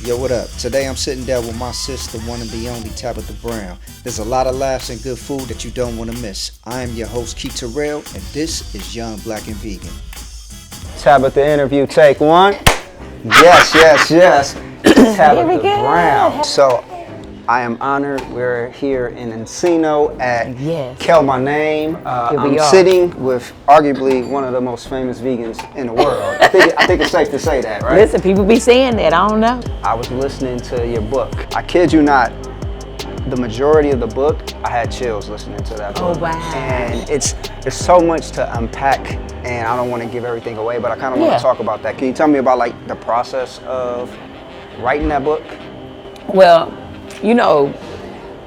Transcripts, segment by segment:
Yo, what up? Today I'm sitting down with my sister, one and the only Tabitha Brown. There's a lot of laughs and good food that you don't want to miss. I am your host, Keith Terrell, and this is Young, Black, and Vegan. Tabitha interview, take one. Yes. Tabitha Brown. So, I am honored. We're here in Encino at Kel My Name. I'm sitting with arguably one of the most famous vegans in the world. I think it's safe to say that, right? Listen, people be saying that. I don't know. I was listening to your book. I kid you not, the majority of the book, I had chills listening to that book. Oh, wow. And there's so much to unpack, and I don't want to give everything away, but I kind of want to talk about that. Can you tell me about like the process of writing that book? Well, you know,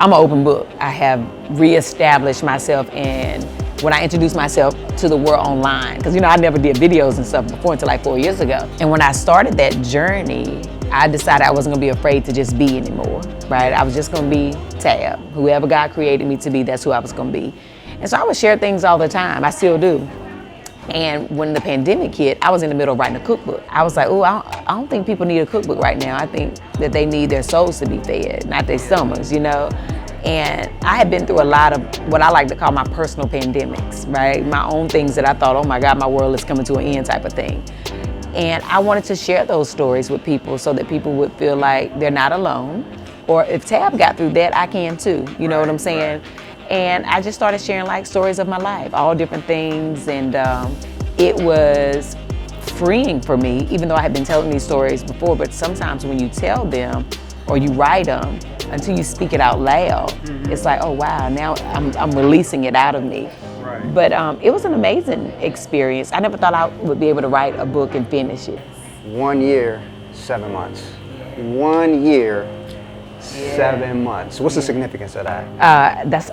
I'm an open book. I have reestablished myself when I introduced myself to the world online. Because, you know, I never did videos and stuff before until like 4 years ago. And when I started that journey, I decided I wasn't gonna be afraid to just be anymore, right? I was just gonna be Tab. Whoever God created me to be, that's who I was gonna be. And so I would share things all the time. I still do. And when the pandemic hit, I was in the middle of writing a cookbook. I was like, I don't think people need a cookbook right now. I think that they need their souls to be fed, not their stomachs, you know? And I had been through a lot of what I like to call my personal pandemics, right? My own things that I thought, oh my God, my world is coming to an end type of thing. And I wanted to share those stories with people so that people would feel like they're not alone. Or if Tab got through that, I can too, you know what I'm saying? And I just started sharing like stories of my life, all different things, and it was freeing for me, even though I had been telling these stories before, but sometimes when you tell them or you write them, until you speak it out loud, it's like, oh wow, now I'm releasing it out of me. Right. But it was an amazing experience. I never thought I would be able to write a book and finish it. 1 year, 7 months. 1 year, 7 months. What's the significance of that?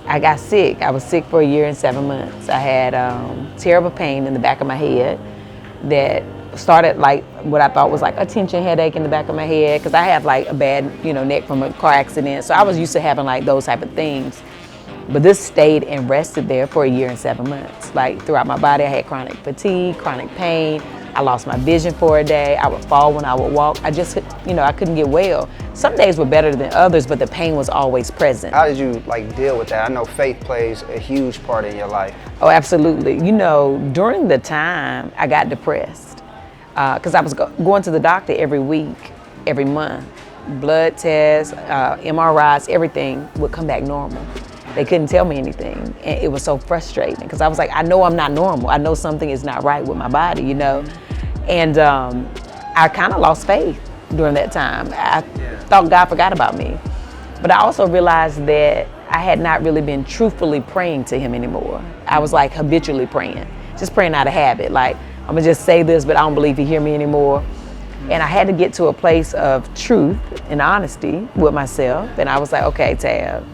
I got sick. I was sick for 1 year and 7 months. I had terrible pain in the back of my head that started like what I thought was like a tension headache in the back of my head, because I have like a bad, neck from a car accident. So I was used to having like those type of things. But this stayed and rested there for 1 year and 7 months. Like throughout my body, I had chronic fatigue, chronic pain. I lost my vision for a day. I would fall when I would walk. I just, I couldn't get well. Some days were better than others, but the pain was always present. How did you like deal with that? I know faith plays a huge part in your life. Oh, absolutely. During the time, I got depressed because I was going to the doctor every week, every month. Blood tests, MRIs, everything would come back normal. They couldn't tell me anything, and it was so frustrating because I was like, I know I'm not normal. I know something is not right with my body, And I kind of lost faith during that time. I thought God forgot about me. But I also realized that I had not really been truthfully praying to Him anymore. I was like habitually praying, just praying out of habit. Like, I'm gonna just say this, but I don't believe He hear me anymore. And I had to get to a place of truth and honesty with myself. And I was like, okay, Tab,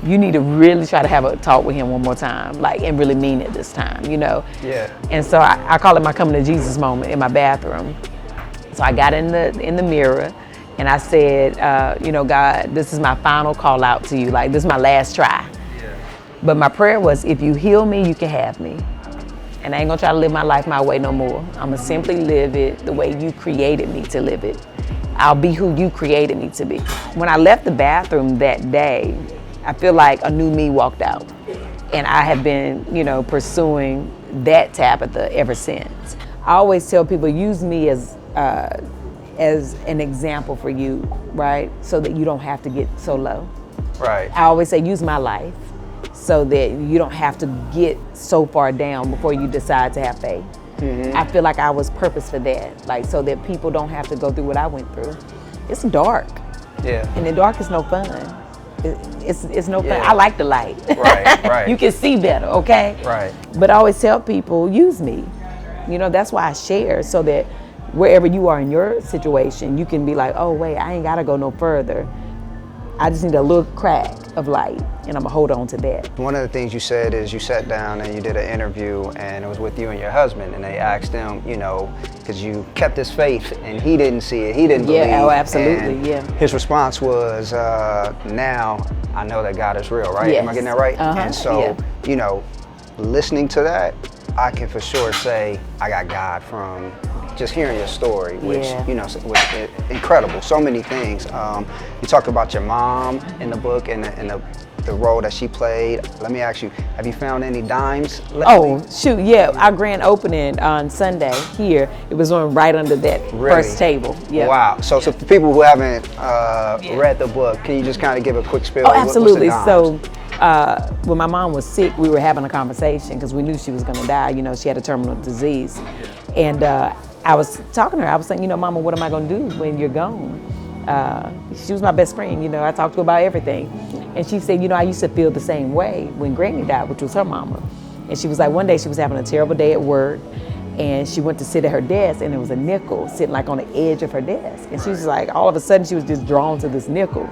you need to really try to have a talk with Him one more time, like, and really mean it this time, Yeah. And so I call it my coming to Jesus moment in my bathroom. So I got in the mirror and I said, God, this is my final call out to you. Like, this is my last try. Yeah. But my prayer was, if you heal me, you can have me. And I ain't gonna try to live my life my way no more. I'm gonna simply live it the way you created me to live it. I'll be who you created me to be. When I left the bathroom that day, I feel like a new me walked out. And I have been, pursuing that Tabitha ever since. I always tell people, use me as an example for you, right? So that you don't have to get so low. Right. I always say, use my life so that you don't have to get so far down before you decide to have faith. Mm-hmm. I feel like I was purposed for that, like so that people don't have to go through what I went through. It's dark. Yeah. And the dark is no fun. It's no fun. I like the light. Right. You can see better, okay? Right. But I always tell people, use me. That's why I share, so that wherever you are in your situation, you can be like, oh wait, I ain't gotta go no further. I just need a little crack of light, and I'm gonna hold on to that. One of the things you said is you sat down and you did an interview, and it was with you and your husband, and they asked him, because you kept his faith and he didn't see it, he didn't believe. Yeah, oh, absolutely, and his response was, now I know that God is real, right? Yes. Am I getting that right? Uh-huh. And so, listening to that, I can for sure say I got God from just hearing your story, which you know was incredible. So many things. You talk about your mom in the book and the role that she played. Let me ask you, have you found any dimes lately? Oh, shoot, yeah. Our grand opening on Sunday here, it was on right under that first table. Yeah. Wow. So for people who haven't read the book, can you just kind of give a quick spiel? Oh, absolutely. So when my mom was sick, we were having a conversation because we knew she was going to die. You know, she had a terminal disease. And I was talking to her. I was saying, you know, Mama, what am I going to do when you're gone? She was my best friend. You know, I talked to her about everything. And she said, you know, I used to feel the same way when Granny died, which was her mama. And she was like, one day she was having a terrible day at work, and she went to sit at her desk, and there was a nickel sitting like on the edge of her desk. And she was like, all of a sudden she was just drawn to this nickel.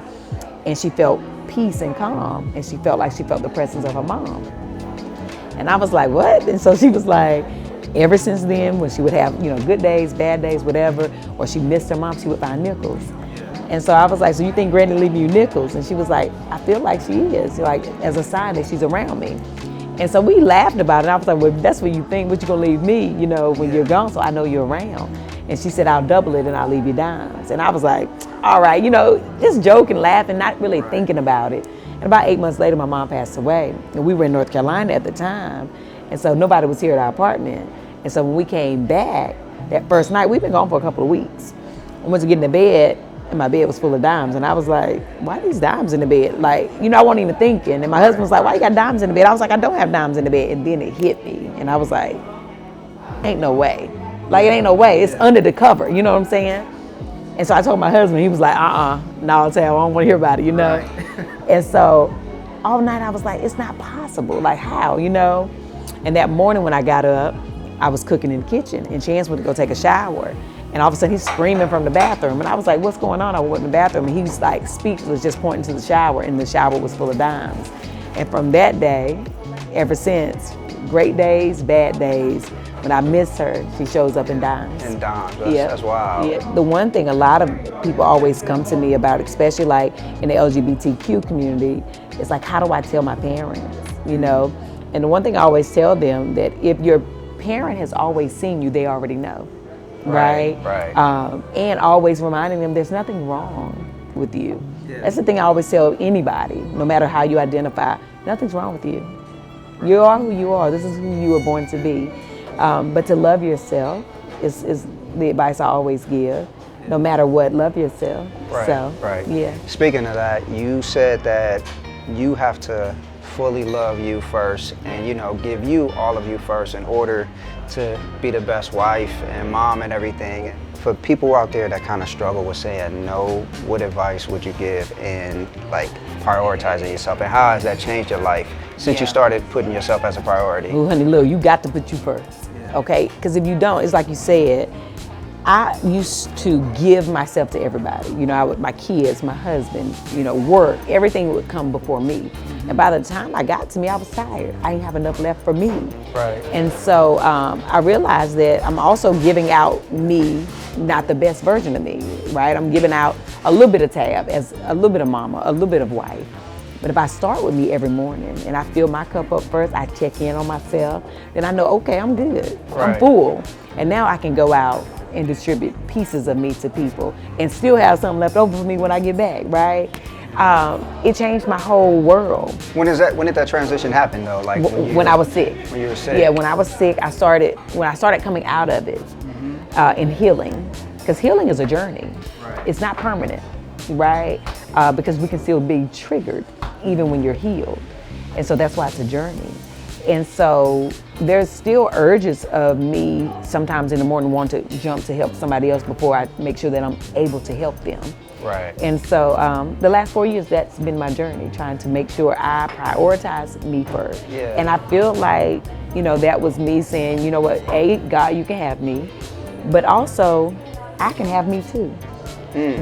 And she felt peace and calm, and she felt like she felt the presence of her mom. And I was like, what? And so she was like, ever since then, when she would have, you know, good days, bad days, whatever, or she missed her mom, she would find nickels. And so I was like, so you think Granny leaving you nickels? And she was like, I feel like she is, like as a sign that she's around me. And so we laughed about it. And I was like, well, if that's what you think, what you gonna leave me, you know, when you're gone, so I know you're around. And she said, I'll double it and I'll leave you dimes. And I was like, all right, you know, just joking, laughing, not really thinking about it. And about 8 months later, my mom passed away. And we were in North Carolina at the time. And so nobody was here at our apartment. And so when we came back, that first night, we've been gone for a couple of weeks. I went to get into bed, and my bed was full of dimes. And I was like, why are these dimes in the bed? Like, you know, I wasn't even thinking. And my husband was like, why you got dimes in the bed? I was like, I don't have dimes in the bed. And then it hit me. And I was like, ain't no way. Like, it ain't no way. It's under the cover. You know what I'm saying? And so I told my husband, he was like, no, Tab, I don't want to hear about it, you know? And so all night I was like, it's not possible. Like, how, you know? And that morning when I got up, I was cooking in the kitchen, and Chance went to go take a shower. And all of a sudden he's screaming from the bathroom. And I was like, what's going on? I went in the bathroom, and he was like speechless, just pointing to the shower, and the shower was full of dimes. And from that day, ever since, great days, bad days, when I miss her, she shows up in dimes. In dimes, that's wild. Yeah. The one thing a lot of people always come to me about, especially like in the LGBTQ community, is like, how do I tell my parents, you know? And the one thing I always tell them, that if your parent has always seen you, they already know. Right. And always reminding them there's nothing wrong with you. Yeah. That's the thing I always tell anybody, no matter how you identify, nothing's wrong with you. Right. You are who you are. This is who you were born to be. But to love yourself is the advice I always give. No matter what, love yourself. Yeah. Speaking of that, you said that you have to fully love you first, and you know, give you all of you first in order to be the best wife and mom and everything. For people out there that kind of struggle with saying no, what advice would you give in like prioritizing yourself, and how has that changed your life since you started putting yourself as a priority? Oh, honey, look, you got to put you first, okay? Because if you don't, it's like you said, I used to give myself to everybody. You know, my kids, my husband, you know, work, everything would come before me. And by the time I got to me, I was tired. I didn't have enough left for me. Right. And so I realized that I'm also giving out me, not the best version of me, right? I'm giving out a little bit of Tab, as a little bit of mama, a little bit of wife. But if I start with me every morning and I fill my cup up first, I check in on myself, then I know, okay, I'm good. Right. I'm full. And now I can go out and distribute pieces of me to people and still have something left over for me when I get back, right? It changed my whole world. When did that transition happen though? Like when I was sick. When you were sick? Yeah, when I was sick, when I started coming out of it, in healing, because healing is a journey. Right. It's not permanent, right? Because we can still be triggered even when you're healed. And so that's why it's a journey. And so there's still urges of me sometimes in the morning wanting to jump to help somebody else before I make sure that I'm able to help them. Right. And so the last 4 years, that's been my journey, trying to make sure I prioritize me first. Yeah. And I feel like, you know, that was me saying, you know what, God, you can have me, but also I can have me too.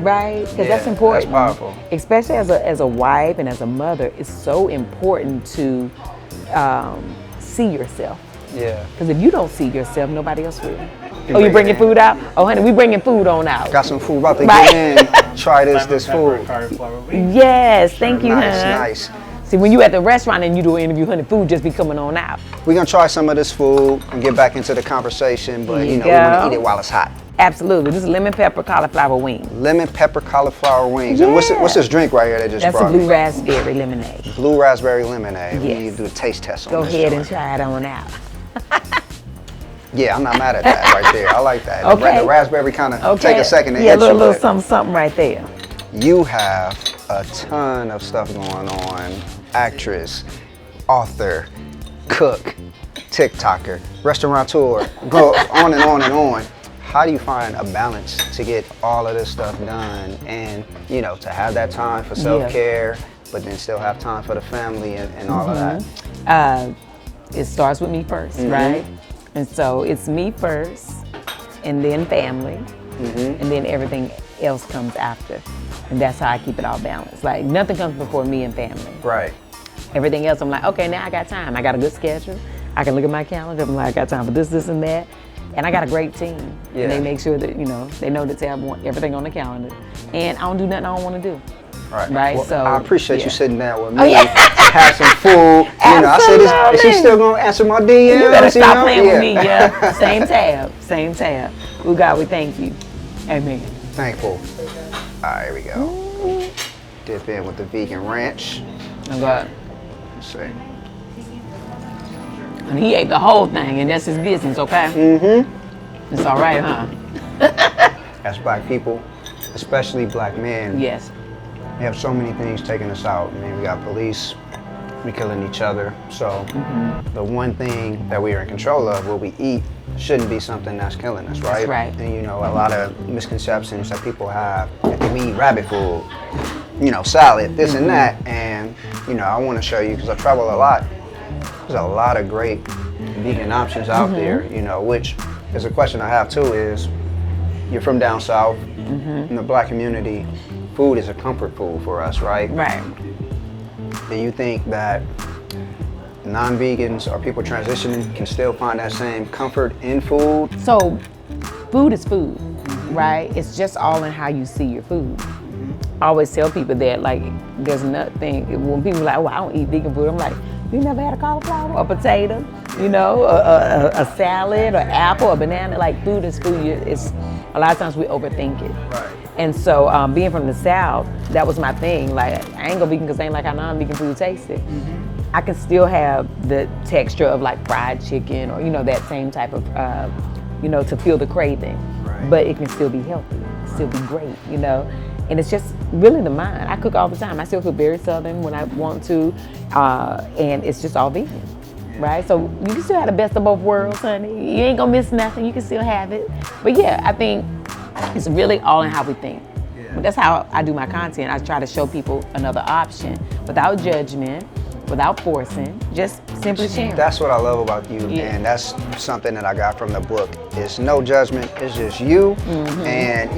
Right? Because that's important. That's powerful. Especially as a wife and as a mother, it's so important to see yourself. Yeah. Because if you don't see yourself, nobody else will. You bringing food out? Oh, honey, we bringing food on out. Got some food about to get in. Try this food. Yes, thank you, Nice, honey. nice. See, when you at the restaurant and you do an interview, honey, food just be coming on out. We're gonna try some of this food and get back into the conversation, but There you we wanna go. eat it while it's hot. Absolutely. This is lemon pepper cauliflower wings. Lemon pepper cauliflower wings. And what's this drink right here they just That's a brought blue me? raspberry lemonade. Blue raspberry lemonade. We Yes. need to do a taste test on Go this ahead joint. and try it on out. Yeah, I'm not mad at that right there. I like that. Okay. The raspberry kind of Okay. take a second to Yeah, hit you, little but something right there. you have a ton of stuff going on. Actress, author, cook, TikToker, restaurateur, go on and on and on. How do you find a balance to get all of this stuff done and, to have that time for self-care, but then still have time for the family and all of that? It starts with me first, right? And so it's me first, and then family, and then everything else comes after. And that's how I keep it all balanced. Like, nothing comes before me and family. Right. Everything else, I'm like, okay, now I got time. I got a good schedule. I can look at my calendar. I'm like, I got time for this, this, and that. And I got a great team. Yeah. And they make sure that, they know that they have everything on the calendar. And I don't do nothing I don't want to do. Right. Well, So I appreciate you sitting down with me. Oh, yeah. Have some food. I said, is she still gonna answer my DMs? You better stop playing with me, yeah. Same tab. Oh, God, we thank you. Amen. Thankful. All right, here we go. Dip in with the vegan ranch. Oh, God. Let's see. And he ate the whole thing, and that's his business, okay? Mm-hmm. It's all right, huh? As black people, especially black men, Yes. we have so many things taking us out. I mean, we got police, we killing each other. So the one thing that we are in control of, what we eat, shouldn't be something that's killing us, right? That's right. And a lot of misconceptions that people have, that we eat rabbit food, salad, this and that. And, I want to show you, because I travel a lot, there's a lot of great vegan options out there, which is a question I have too is, you're from down south, in the black community, food is a comfort food for us, right? Right. Do you think that non-vegans or people transitioning can still find that same comfort in food? So, food is food, right? It's just all in how you see your food. I always tell people that, like, there's nothing, when people are like, oh, I don't eat vegan food, I'm like, you never had a cauliflower, a potato, a salad, or apple, or banana? Like, food is food. It's, a lot of times we overthink it. Right. And so, being from the South, that was my thing. Like, I ain't go vegan because I ain't like how non-vegan food tasted. I can still have the texture of like fried chicken or, that same type of, to feel the craving. Right. But it can still be healthy, still be great, And it's just really the mind. I cook all the time. I still cook very Southern when I want to, and it's just all vegan, right? So you can still have the best of both worlds, honey. You ain't gonna miss nothing. You can still have it. But yeah, I think it's really all in how we think. But that's how I do my content. I try to show people another option without judgment, without forcing, just simply sharing. That's what I love about you, and that's something that I got from the book. It's no judgment, it's just you. And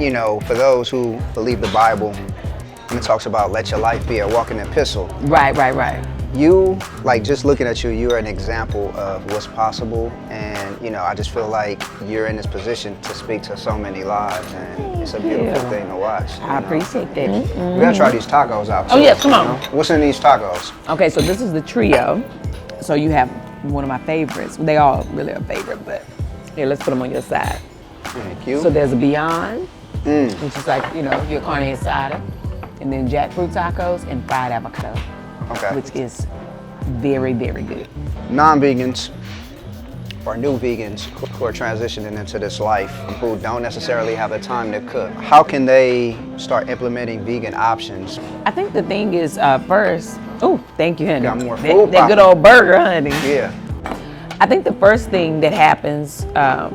for those who believe the Bible, and it talks about let your life be a walking epistle. Right. You, like, just looking at you, you're an example of what's possible, and I just feel like you're in this position to speak to so many lives, and it's a beautiful thing to watch. I appreciate that. We gotta try these tacos out too. Oh yeah, come on. What's in these tacos? Okay, so this is the trio. So you have one of my favorites. They all really are favorite, but here, let's put them on your side. Thank you. So there's a Beyond, which is like, your carne asada, and then jackfruit tacos and fried avocado, which is very, very good. Non-vegans or new vegans who are transitioning into this life, who don't necessarily have the time to cook, how can they start implementing vegan options? I think the thing is, first, thank you, honey. Got more food that good old burger, honey. Yeah. I think the first thing that happens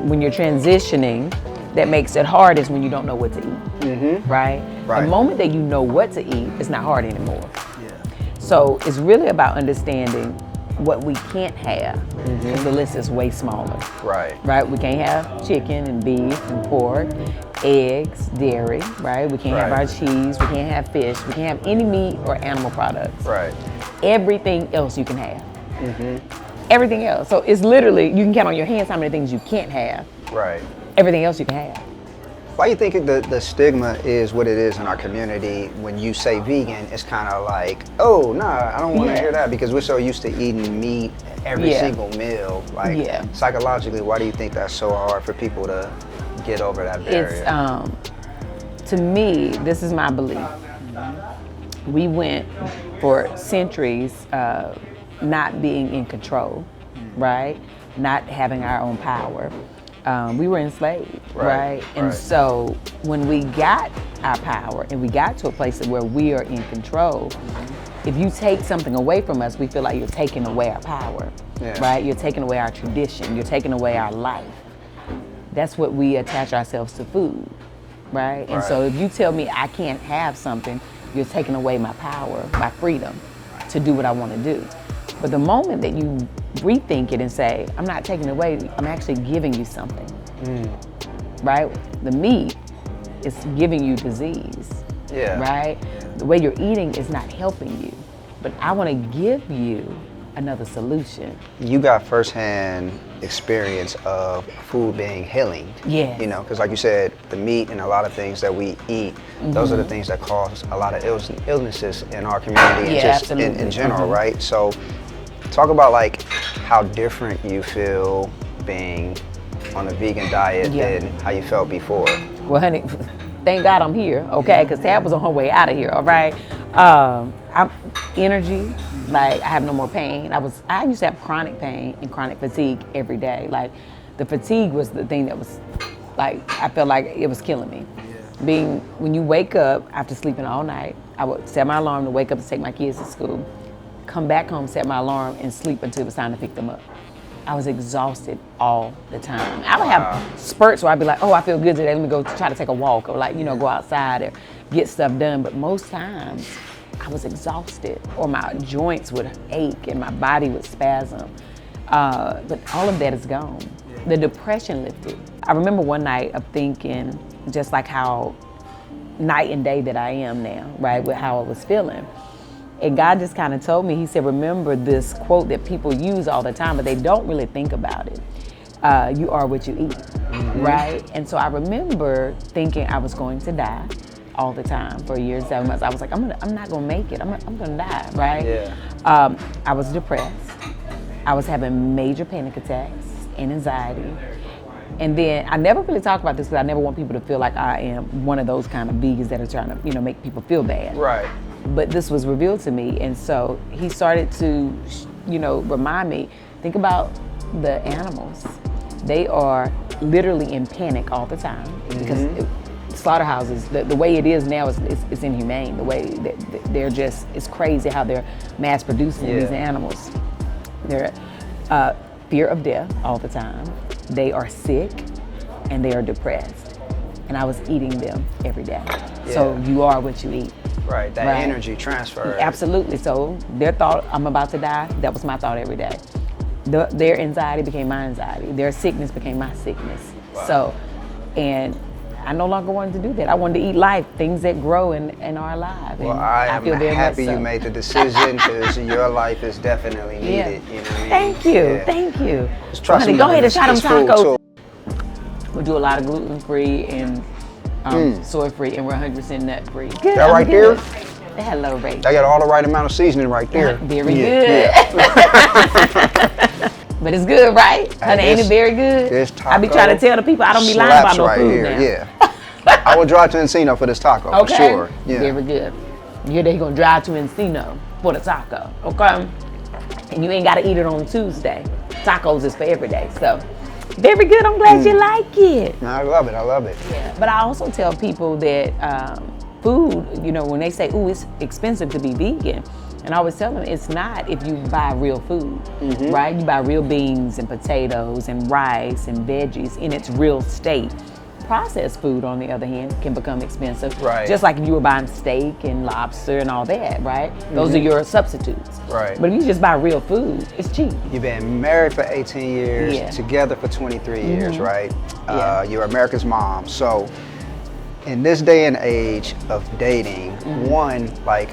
when you're transitioning that makes it hard is when you don't know what to eat, right? The moment that you know what to eat, it's not hard anymore. So it's really about understanding what we can't have, because the list is way smaller. Right? We can't have chicken and beef and pork, eggs, dairy, right? We can't have our cheese, we can't have fish, we can't have any meat or animal products. Everything else you can have. Everything else. So it's literally, you can count on your hands how many things you can't have. Everything else you can have. Why do you think the stigma is what it is in our community? When you say vegan, it's kind of like, oh, nah, I don't want to hear that, because we're so used to eating meat every single meal. Like, psychologically, why do you think that's so hard for people to get over that barrier? It's, to me, this is my belief. We went for centuries not being in control, right? Not having our own power. We were enslaved, right? And so when we got our power and we got to a place where we are in control, if you take something away from us, we feel like you're taking away our power, right? You're taking away our tradition, you're taking away our life. That's what we attach ourselves to food, right? And so if you tell me I can't have something, you're taking away my power, my freedom to do what I want to do. But the moment that you rethink it and say, I'm not taking it away, I'm actually giving you something, right? The meat is giving you disease, right? The way you're eating is not helping you, but I want to give you another solution. You got firsthand experience of food being healing. You know, because like you said, the meat and a lot of things that we eat, those are the things that cause a lot of illnesses in our community and just in general, right? So talk about like how different you feel being on a vegan diet than how you felt before. Well, honey, thank God I'm here, okay? Because Tab was on her way out of here, all right? I'm energy, like I have no more pain. I used to have chronic pain and chronic fatigue every day. Like the fatigue was the thing that was like, I felt like it was killing me. When you wake up after sleeping all night, I would set my alarm to wake up to take my kids to school, come back home, set my alarm, and sleep until it was time to pick them up. I was exhausted all the time. I would have spurts where I'd be like, oh, I feel good today, let me go try to take a walk, or like, you know, go outside or get stuff done. But most times I was exhausted, or my joints would ache and my body would spasm. But all of that is gone. The depression lifted. I remember one night of thinking, just like how night and day that I am now, right, with how I was feeling. And God just kind of told me, he said, remember this quote that people use all the time, but they don't really think about it. You are what you eat, right? And so I remember thinking I was going to die all the time for a year and 7 months. I was like, I'm not gonna make it. I'm gonna die, right? I was depressed. I was having major panic attacks and anxiety. And then I never really talk about this because I never want people to feel like I am one of those kind of vegans that are trying to, you know, make people feel bad. Right. But this was revealed to me, and so he started to, you know, remind me, think about the animals. They are literally in panic all the time because slaughterhouses, the way it is now is inhumane. The way that they're just, it's crazy how they're mass producing these animals. They're fear of death all the time. They are sick and they are depressed. And I was eating them every day. So you are what you eat. Right, that energy transfer. Absolutely. So their thought, I'm about to die, that was my thought every day. Their anxiety became my anxiety. Their sickness became my sickness. So, and I no longer wanted to do that. I wanted to eat life, things that grow and are alive. Well, I am happy you made the decision, because your life is definitely needed. You know what I mean? Thank you, thank you. Trust me, go ahead and try them tacos. Too. We do a lot of gluten-free and soy-free, and we're 100% nut-free. Good. That right there? Hello, Ray. They got all the right amount of seasoning right there. Very good. But it's good, right? Honey, ain't it very good? This taco I be trying to tell the people I don't be lying about no food here. now. I will drive to Encino for this taco, for sure. Yeah. Very good. You're going to drive to Encino for the taco, okay? And you ain't got to eat it on Tuesday. Tacos is for every day, so. Very good, I'm glad you like it. I love it, I love it. Yeah. But I also tell people that food, you know, when they say, ooh, it's expensive to be vegan, and I always tell them it's not if you buy real food, right? You buy real beans and potatoes and rice and veggies in its real state. Processed food, on the other hand, can become expensive. Right. Just like if you were buying steak and lobster and all that, right? Those are your substitutes. Right. But if you just buy real food, it's cheap. You've been married for 18 years, together for 23 years, right? You're America's mom. So in this day and age of dating, one, like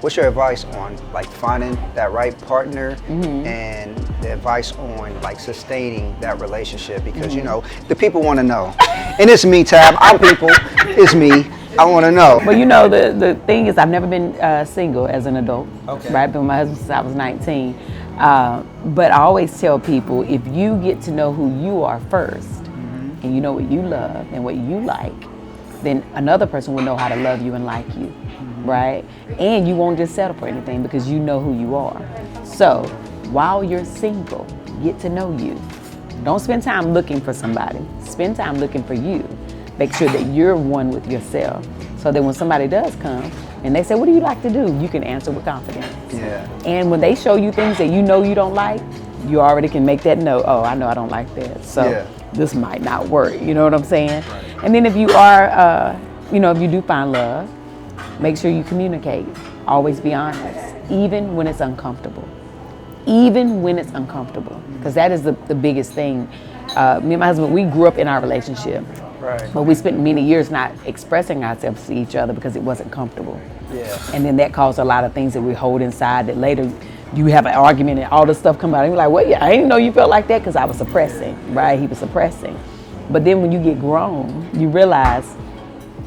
what's your advice on like finding that right partner and the advice on like sustaining that relationship, because you know the people want to know, and it's me, Tab. I'm people. It's me. I want to know. But you know, the thing is, I've never been single as an adult. Okay. Right? Been with my husband since I was 19. But I always tell people, if you get to know who you are first, and you know what you love and what you like, then another person will know how to love you and like you, right? And you won't just settle for anything because you know who you are. So while you're single, get to know you. Don't spend time looking for somebody. Spend time looking for you. Make sure that you're one with yourself, so that when somebody does come and they say, what do you like to do? You can answer with confidence. Yeah. And when they show you things that you know you don't like, you already can make that note. Oh, I know I don't like that. So this might not work. You know what I'm saying? Right. And then if you are, if you do find love, make sure you communicate. Always be honest, even when it's uncomfortable. Even when it's uncomfortable, because that is the biggest thing. Me and my husband, we grew up in our relationship. Right. But we spent many years not expressing ourselves to each other because it wasn't comfortable. Yeah. And then that caused a lot of things that we hold inside that later you have an argument and all this stuff come out. And you're like, well, yeah, I didn't know you felt like that because I was suppressing, right? He was suppressing. But then when you get grown, you realize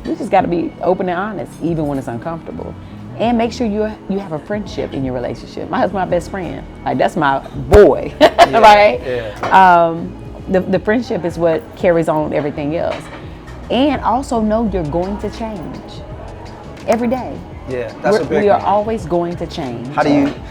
you just got to be open and honest, even when it's uncomfortable. And make sure you have a friendship in your relationship. My husband's my best friend. Like, that's my boy, right? Yeah. The friendship is what carries on everything else. And also know you're going to change every day. Yeah, that's a big We are one. always going to change.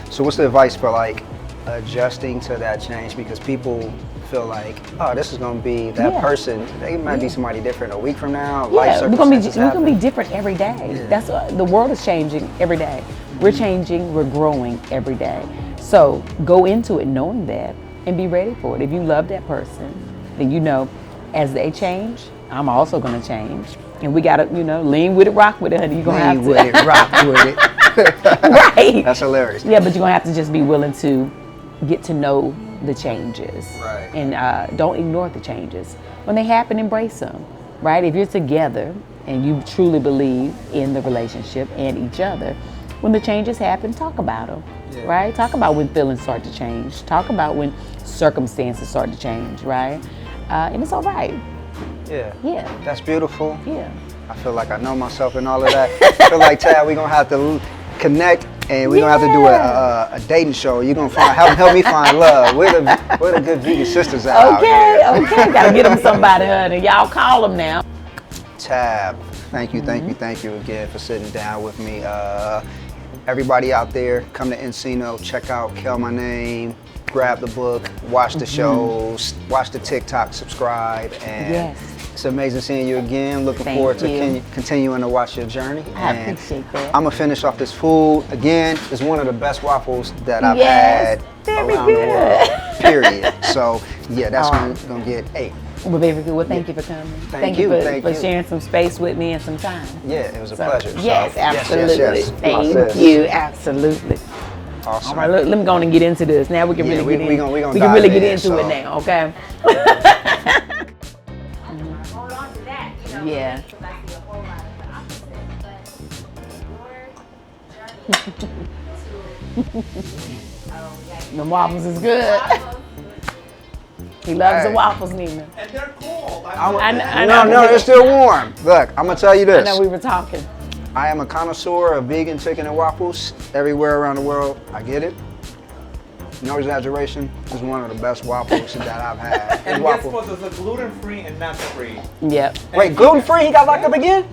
So what's the advice for like adjusting to that change? Because people feel like, oh, this is going to be that person. They might be somebody different a week from now. Yeah, we're going to be different every day. Yeah. That's the world is changing every day. We're changing, we're growing every day. So go into it knowing that and be ready for it. If you love that person, then you know as they change, I'm also going to change. And we got to, lean with it, rock with it, honey. You're going to have to. Lean with it, rock with it. Right. That's hilarious. Yeah, but you're going to have to just be willing to get to know the changes. Right. And don't ignore the changes. When they happen, embrace them, right? If you're together and you truly believe in the relationship and each other, when the changes happen, talk about them, right? Talk about when feelings start to change. Talk about when circumstances start to change, right? And it's all right. Yeah. Yeah. That's beautiful. Yeah. I feel like I know myself and all of that. I feel like, Tad, we're going to have to connect and we're going to have to do a dating show. You're going to help me find love. We're the good vegan sisters out here. Okay. Got to get them somebody, honey. Y'all call them now. Tab, thank you again for sitting down with me. Everybody out there, come to Encino, check out Kill My Name, grab the book, watch the shows, watch the TikTok, subscribe, and it's amazing seeing you again. Looking forward to continuing to watch your journey. I appreciate that. I'm gonna finish off this food. Again, it's one of the best waffles that I've had around the world, period. So yeah, that's gonna get 8. Well, very good. Well, thank you for coming. Thank you for sharing some space with me and some time. Yeah, it was a pleasure. Yes, absolutely. Yes. Thank you. Absolutely. Awesome. All right, let me go on and get into this. Now we can really get in. We can really get into it now, okay? Hold on to that, Yeah. I see a whole lot of the opposite, but The waffles is good. He loves the waffles, Nina. And they're cold. I know. No, they're still warm. Look, I'm gonna tell you this. I know we were talking. I am a connoisseur of vegan chicken and waffles. Everywhere around the world, I get it. No exaggeration. This is one of the best waffles that I've had. And guess what? There's a gluten-free and nut-free. Yep. Wait, gluten-free? He got locked up again?